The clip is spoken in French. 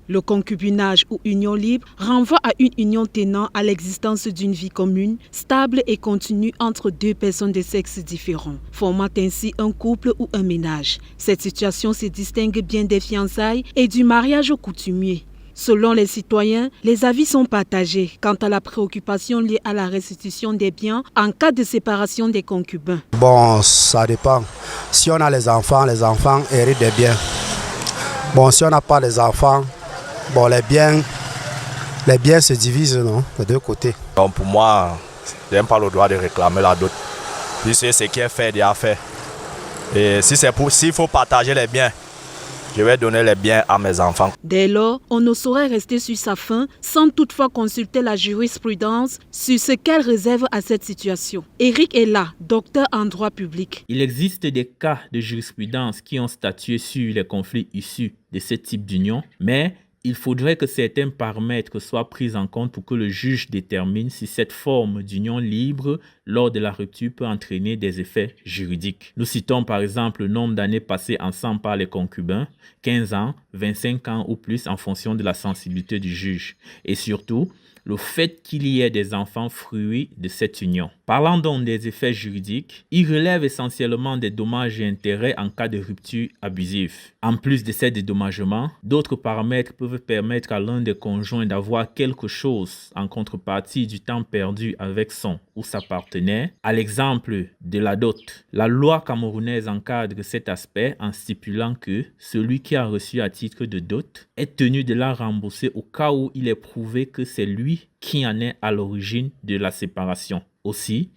Le concubinage ou union libre renvoie à une union tenant à l'existence d'une vie commune, stable et continue entre deux personnes de sexes différents, formant ainsi un couple ou un ménage. Cette situation se distingue bien des fiançailles et du mariage coutumier. Selon les citoyens, les avis sont partagés quant à la préoccupation liée à la restitution des biens en cas de séparation des concubins. Bon, ça dépend. Si on a les enfants héritent des biens. Bon, si on n'a pas les enfants, bon, les biens se divisent, non, des deux côtés. Donc pour moi, je n'ai pas le droit de réclamer la dot. Puisque ce qui est fait, déjà fait. Et s'il faut partager les biens, je vais donner les biens à mes enfants. Dès lors, on ne saurait rester sur sa faim sans toutefois consulter la jurisprudence sur ce qu'elle réserve à cette situation. Eric est là, docteur en droit public. Il existe des cas de jurisprudence qui ont statué sur les conflits issus de ce type d'union, mais il faudrait que certains paramètres soient pris en compte pour que le juge détermine si cette forme d'union libre lors de la rupture peut entraîner des effets juridiques. Nous citons par exemple le nombre d'années passées ensemble par les concubins, 15 ans, 25 ans ou plus en fonction de la sensibilité du juge. Et surtout, le fait qu'il y ait des enfants fruits de cette union. Parlant donc des effets juridiques, il relève essentiellement des dommages et intérêts en cas de rupture abusive. En plus de ces dédommagements, d'autres paramètres peuvent permettre à l'un des conjoints d'avoir quelque chose en contrepartie du temps perdu avec son ou sa partenaire. À l'exemple de la dot, la loi camerounaise encadre cet aspect en stipulant que celui qui a reçu à titre de dot est tenu de la rembourser au cas où il est prouvé que c'est lui qui en est à l'origine de la séparation. Aussi,